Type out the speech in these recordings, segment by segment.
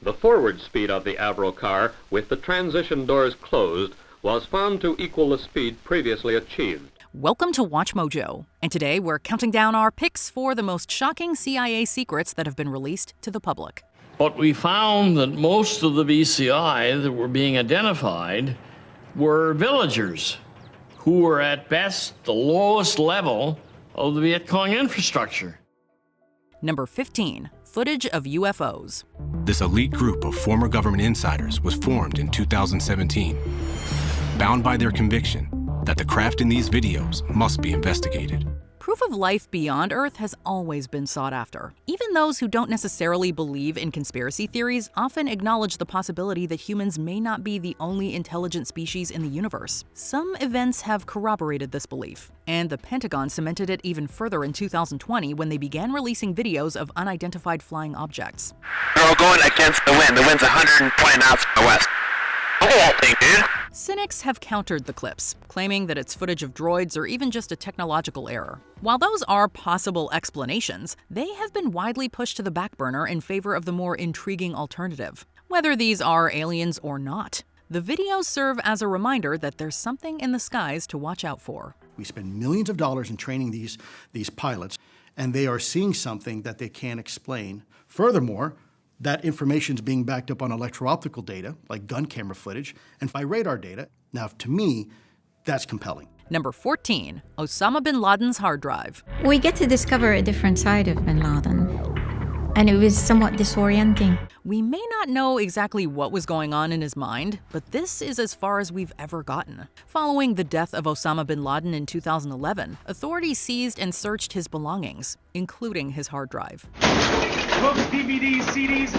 The forward speed of the Avro car, with the transition doors closed, was found to equal the speed previously achieved. Welcome to WatchMojo, and today we're counting down our picks for the most shocking CIA secrets that have been released to the public. What we found that most of the BCI that were being identified were villagers who were at best the lowest level of the Viet Cong infrastructure. Number 15, footage of UFOs. This elite group of former government insiders was formed in 2017, bound by their conviction that the craft in these videos must be investigated. Proof of life beyond Earth has always been sought after. Even those who don't necessarily believe in conspiracy theories often acknowledge the possibility that humans may not be the only intelligent species in the universe. Some events have corroborated this belief, and the Pentagon cemented it even further in 2020 when they began releasing videos of unidentified flying objects. We're all going against the wind. The wind's 120 knots from the west. Look at that thing, dude. Cynics have countered the clips, claiming that it's footage of droids or even just a technological error. While those are possible explanations, they have been widely pushed to the back burner in favor of the more intriguing alternative. Whether these are aliens or not, the videos serve as a reminder that there's something in the skies to watch out for. We spend millions of dollars in training these pilots, and they are seeing something that they can't explain. Furthermore, that information is being backed up on electro-optical data, like gun camera footage, and by radar data. Now, to me, that's compelling. Number 14, Osama bin Laden's hard drive. We get to discover a different side of bin Laden, and it was somewhat disorienting. We may not know exactly what was going on in his mind, but this is as far as we've ever gotten. Following the death of Osama bin Laden in 2011, authorities seized and searched his belongings, including his hard drive. Books, DVDs, CDs.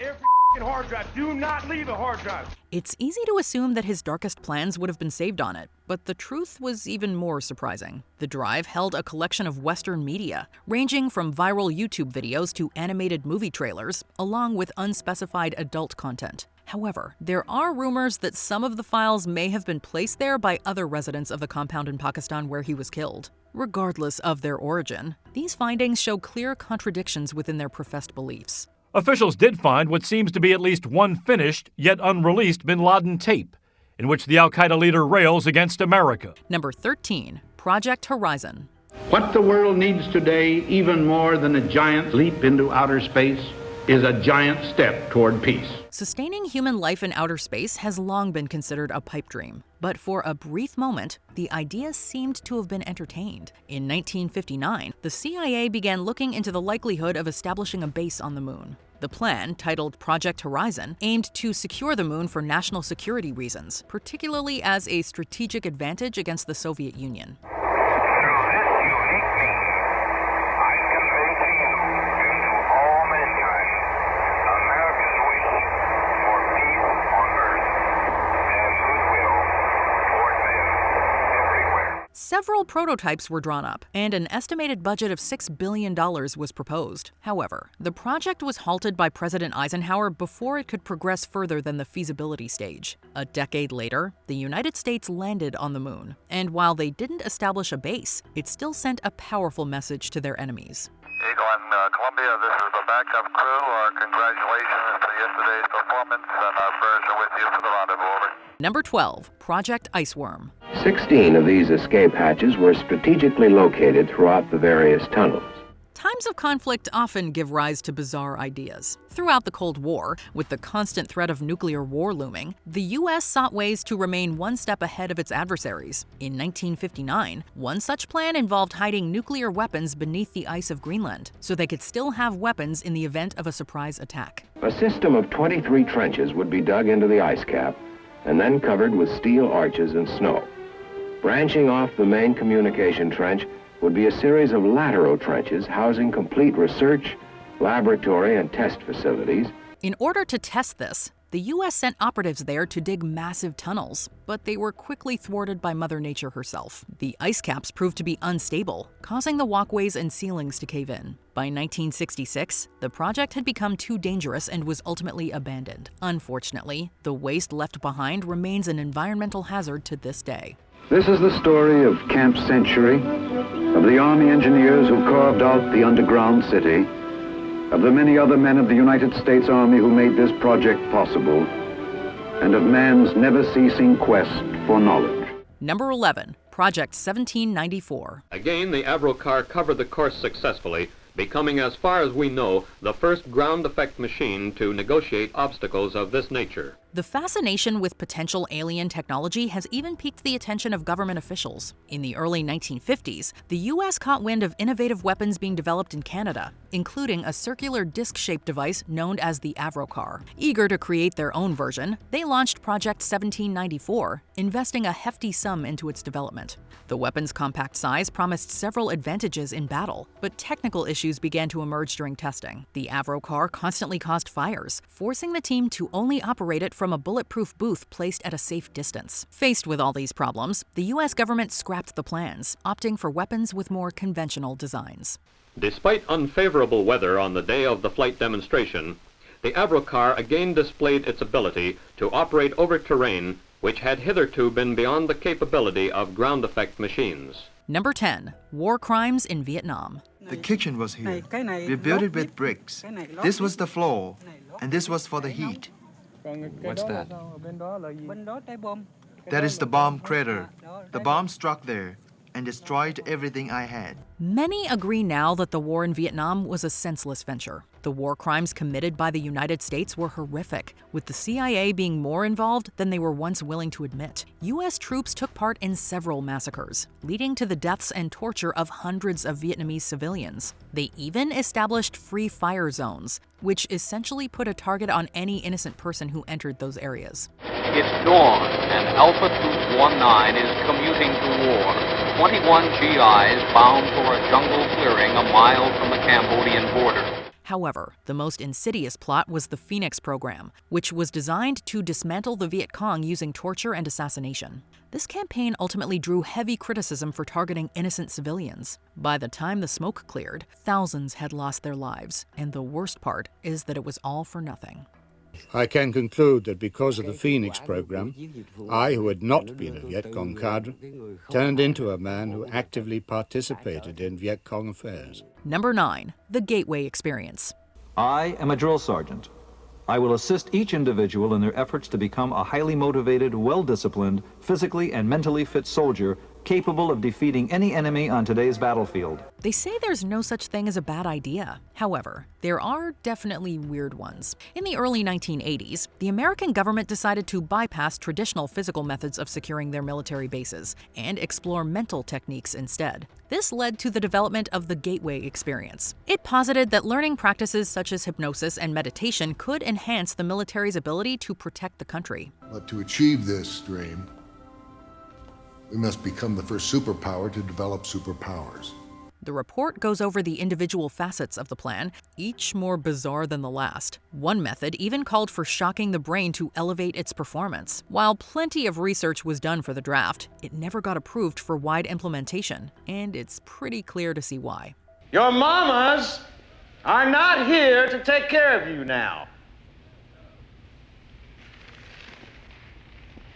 Every hard drive. Do not leave a hard drive. It's easy to assume that his darkest plans would have been saved on it, but the truth was even more surprising. The drive held a collection of Western media, ranging from viral YouTube videos to animated movie trailers, along with unspecified adult content. However, there are rumors that some of the files may have been placed there by other residents of the compound in Pakistan where he was killed. Regardless of their origin, these findings show clear contradictions within their professed beliefs. Officials did find what seems to be at least one finished yet unreleased bin Laden tape, in which the al-Qaeda leader rails against America. Number 13, Project Horizon. What the world needs today, even more than a giant leap into outer space, is a giant step toward peace. Sustaining human life in outer space has long been considered a pipe dream. But for a brief moment, the idea seemed to have been entertained. In 1959, the CIA began looking into the likelihood of establishing a base on the moon. The plan, titled Project Horizon, aimed to secure the moon for national security reasons, particularly as a strategic advantage against the Soviet Union. Several prototypes were drawn up, and an estimated budget of $6 billion was proposed. However, the project was halted by President Eisenhower before it could progress further than the feasibility stage. A decade later, the United States landed on the moon, and while they didn't establish a base, it still sent a powerful message to their enemies. Eagle and Columbia, this is the backup crew. Our congratulations to yesterday's performance, and our prayers are with you for the rendezvous. Over. Number 12, Project Iceworm. 16 of these escape hatches were strategically located throughout the various tunnels. Times of conflict often give rise to bizarre ideas. Throughout the Cold War, with the constant threat of nuclear war looming, the U.S. sought ways to remain one step ahead of its adversaries. In 1959, one such plan involved hiding nuclear weapons beneath the ice of Greenland, so they could still have weapons in the event of a surprise attack. A system of 23 trenches would be dug into the ice cap and then covered with steel arches and snow. Branching off the main communication trench would be a series of lateral trenches housing complete research, laboratory, and test facilities. In order to test this, the U.S. sent operatives there to dig massive tunnels, but they were quickly thwarted by Mother Nature herself. The ice caps proved to be unstable, causing the walkways and ceilings to cave in. By 1966, the project had become too dangerous and was ultimately abandoned. Unfortunately, the waste left behind remains an environmental hazard to this day. This is the story of Camp Century, of the Army engineers who carved out the underground city, of the many other men of the United States Army who made this project possible, and of man's never-ceasing quest for knowledge. Number 11, Project 1794. Again, the Avro car covered the course successfully, becoming, as far as we know, the first ground effect machine to negotiate obstacles of this nature. The fascination with potential alien technology has even piqued the attention of government officials. In the early 1950s, the U.S. caught wind of innovative weapons being developed in Canada, including a circular disc-shaped device known as the Avro car. Eager to create their own version, they launched Project 1794, investing a hefty sum into its development. The weapon's compact size promised several advantages in battle, but technical issues began to emerge during testing. The Avro car constantly caused fires, forcing the team to only operate it from a bulletproof booth placed at a safe distance. Faced with all these problems, the U.S. government scrapped the plans, opting for weapons with more conventional designs. Despite unfavorable weather on the day of the flight demonstration, the Avro car again displayed its ability to operate over terrain which had hitherto been beyond the capability of ground effect machines. Number 10, War Crimes in Vietnam. The kitchen was here. We built it with bricks. This was the floor, and this was for the heat. What's that? That is the bomb crater. The bomb struck there and destroyed everything I had. Many agree now that the war in Vietnam was a senseless venture. The war crimes committed by the United States were horrific, with the CIA being more involved than they were once willing to admit. U.S. troops took part in several massacres, leading to the deaths and torture of hundreds of Vietnamese civilians. They even established free fire zones, which essentially put a target on any innocent person who entered those areas. It's dawn, and Alpha Troop 19 is commuting to war. 21 GIs bound for a jungle clearing a mile from the Cambodian border. However, the most insidious plot was the Phoenix program, which was designed to dismantle the Viet Cong using torture and assassination. This campaign ultimately drew heavy criticism for targeting innocent civilians. By the time the smoke cleared, thousands had lost their lives, and the worst part is that it was all for nothing. I can conclude that because of the Phoenix program, I, who had not been a Viet Cong cadre, turned into a man who actively participated in Viet Cong affairs. Number 9, the Gateway Experience. I am a drill sergeant. I will assist each individual in their efforts to become a highly motivated, well-disciplined, physically and mentally fit soldier capable of defeating any enemy on today's battlefield. They say there's no such thing as a bad idea. However, there are definitely weird ones. In the early 1980s, the American government decided to bypass traditional physical methods of securing their military bases and explore mental techniques instead. This led to the development of the Gateway Experience. It posited that learning practices such as hypnosis and meditation could enhance the military's ability to protect the country. But to achieve this dream, we must become the first superpower to develop superpowers. The report goes over the individual facets of the plan, each more bizarre than the last. One method even called for shocking the brain to elevate its performance. While plenty of research was done for the draft, it never got approved for wide implementation, and it's pretty clear to see why. Your mamas are not here to take care of you now.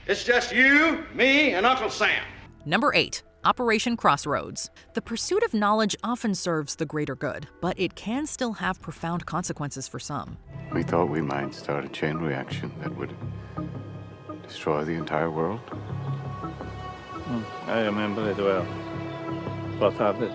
It's just you, me, and Uncle Sam. Number 8. Operation Crossroads. The pursuit of knowledge often serves the greater good, but it can still have profound consequences for some. We thought we might start a chain reaction that would destroy the entire world. I remember it well. What happened?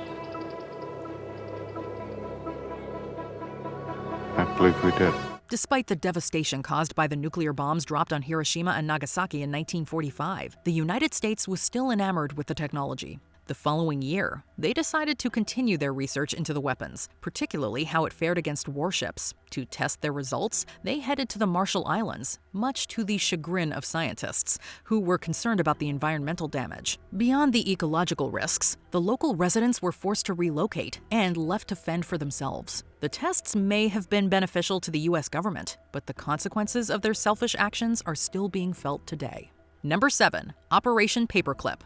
I believe we did. Despite the devastation caused by the nuclear bombs dropped on Hiroshima and Nagasaki in 1945, the United States was still enamored with the technology. The following year, they decided to continue their research into the weapons, particularly how it fared against warships. To test their results, they headed to the Marshall Islands, much to the chagrin of scientists, who were concerned about the environmental damage. Beyond the ecological risks, the local residents were forced to relocate and left to fend for themselves. The tests may have been beneficial to the U.S. government, but the consequences of their selfish actions are still being felt today. Number 7. Operation Paperclip.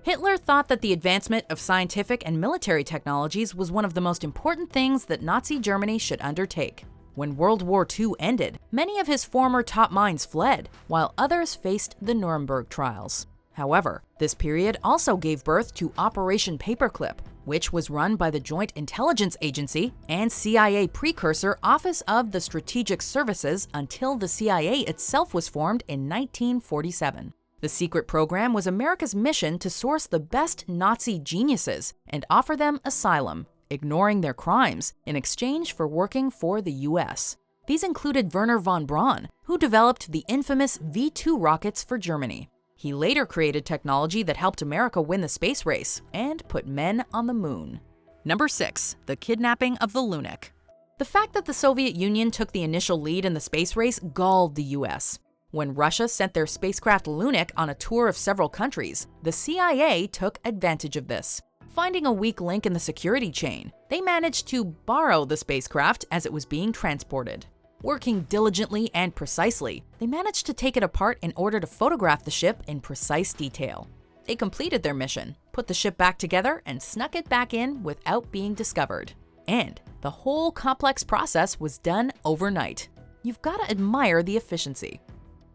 Hitler thought that the advancement of scientific and military technologies was one of the most important things that Nazi Germany should undertake. When World War II ended, many of his former top minds fled, while others faced the Nuremberg trials. However, this period also gave birth to Operation Paperclip, which was run by the Joint Intelligence Agency and CIA precursor Office of the Strategic Services until the CIA itself was formed in 1947. The secret program was America's mission to source the best Nazi geniuses and offer them asylum, ignoring their crimes, in exchange for working for the US. These included Wernher von Braun, who developed the infamous V-2 rockets for Germany. He later created technology that helped America win the space race and put men on the moon. Number 6. The kidnapping of the Lunar. The fact that the Soviet Union took the initial lead in the space race galled the US. When Russia sent their spacecraft Lunar on a tour of several countries, the CIA took advantage of this. Finding a weak link in the security chain, they managed to borrow the spacecraft as it was being transported. Working diligently and precisely, they managed to take it apart in order to photograph the ship in precise detail. They completed their mission, put the ship back together, and snuck it back in without being discovered. And the whole complex process was done overnight. You've got to admire the efficiency.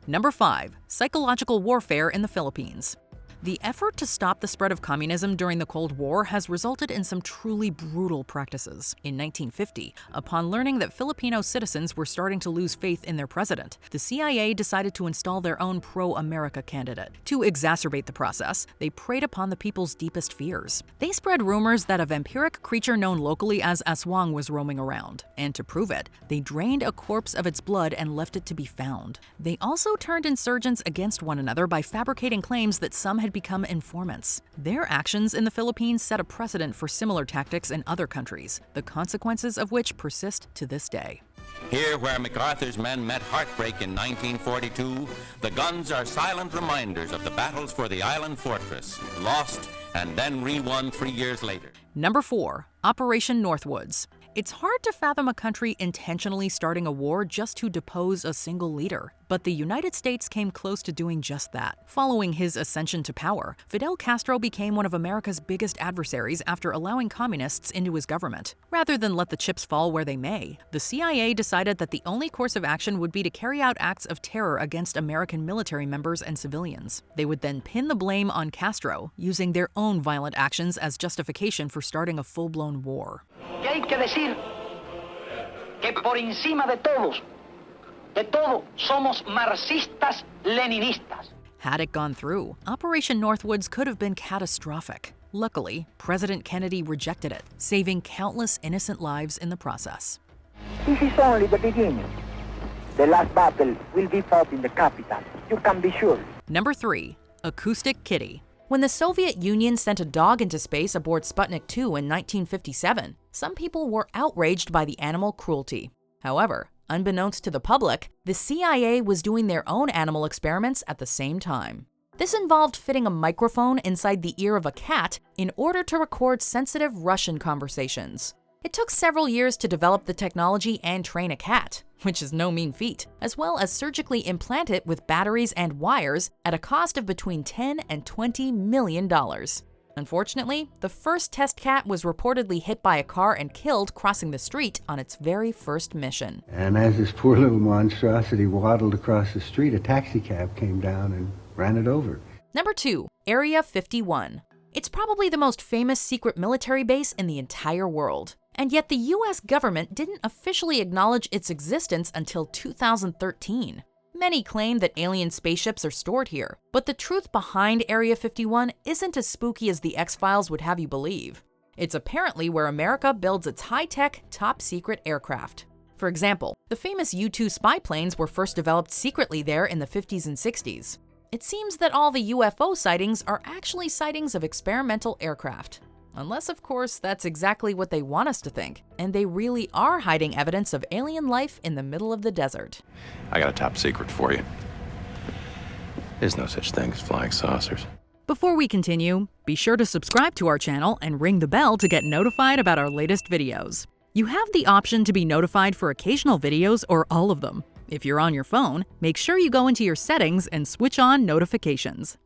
Number 5. Psychological warfare in the Philippines. The effort to stop the spread of communism during the Cold War has resulted in some truly brutal practices. In 1950, upon learning that Filipino citizens were starting to lose faith in their president, the CIA decided to install their own pro-America candidate. To exacerbate the process, they preyed upon the people's deepest fears. They spread rumors that a vampiric creature known locally as aswang was roaming around, and to prove it, they drained a corpse of its blood and left it to be found. They also turned insurgents against one another by fabricating claims that some had become informants. Their actions in the Philippines set a precedent for similar tactics in other countries, the consequences of which persist to this day. Here, where MacArthur's men met heartbreak in 1942, the guns are silent reminders of the battles for the island fortress, lost and then re-won 3 years later. Number 4. Operation Northwoods. It's hard to fathom a country intentionally starting a war just to depose a single leader. But the United States came close to doing just that. Following his ascension to power, Fidel Castro became one of America's biggest adversaries after allowing communists into his government. Rather than let the chips fall where they may, the CIA decided that the only course of action would be to carry out acts of terror against American military members and civilians. They would then pin the blame on Castro, using their own violent actions as justification for starting a full-blown war. ¿Qué hay que decir? Que por encima de todos, de todo, somos marxistas-leninistas. Had it gone through, Operation Northwoods could have been catastrophic. Luckily, President Kennedy rejected it, saving countless innocent lives in the process. This is only the beginning. The last battle will be fought in the capital. You can be sure. Number 3. Acoustic Kitty. When the Soviet Union sent a dog into space aboard Sputnik 2 in 1957, some people were outraged by the animal cruelty. However, unbeknownst to the public, the CIA was doing their own animal experiments at the same time. This involved fitting a microphone inside the ear of a cat in order to record sensitive Russian conversations. It took several years to develop the technology and train a cat, which is no mean feat, as well as surgically implant it with batteries and wires at a cost of between $10 and $20 million. Unfortunately, the first test cat was reportedly hit by a car and killed crossing the street on its very first mission. And as this poor little monstrosity waddled across the street, a taxi cab came down and ran it over. Number 2. Area 51. It's probably the most famous secret military base in the entire world. And yet the US government didn't officially acknowledge its existence until 2013. Many claim that alien spaceships are stored here, but the truth behind Area 51 isn't as spooky as the X-Files would have you believe. It's apparently where America builds its high-tech, top-secret aircraft. For example, the famous U-2 spy planes were first developed secretly there in the 50s and 60s. It seems that all the UFO sightings are actually sightings of experimental aircraft. Unless, of course, that's exactly what they want us to think, and they really are hiding evidence of alien life in the middle of the desert. I got a top secret for you. There's no such thing as flying saucers. Before we continue, be sure to subscribe to our channel and ring the bell to get notified about our latest videos. You have the option to be notified for occasional videos or all of them. If you're on your phone, make sure you go into your settings and switch on notifications.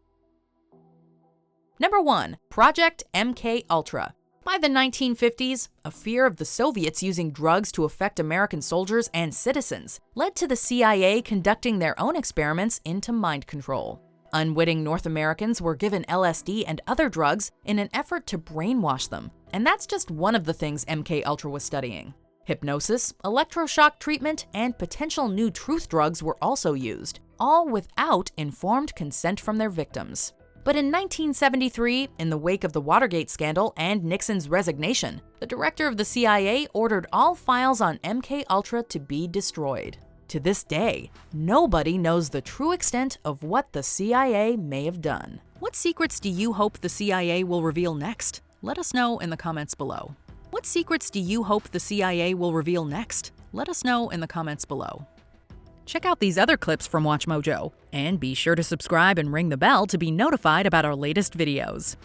Number 1. Project MKUltra. By the 1950s, a fear of the Soviets using drugs to affect American soldiers and citizens led to the CIA conducting their own experiments into mind control. Unwitting North Americans were given LSD and other drugs in an effort to brainwash them, And that's just one of the things MKUltra was studying. Hypnosis, electroshock treatment, and potential new truth drugs were also used, all without informed consent from their victims. But in 1973, in the wake of the Watergate scandal and Nixon's resignation, the director of the CIA ordered all files on MKUltra to be destroyed. To this day, nobody knows the true extent of what the CIA may have done. What secrets do you hope the CIA will reveal next? Let us know in the comments below. What secrets do you hope the CIA will reveal next? Let us know in the comments below. Check out these other clips from WatchMojo, and be sure to subscribe and ring the bell to be notified about our latest videos.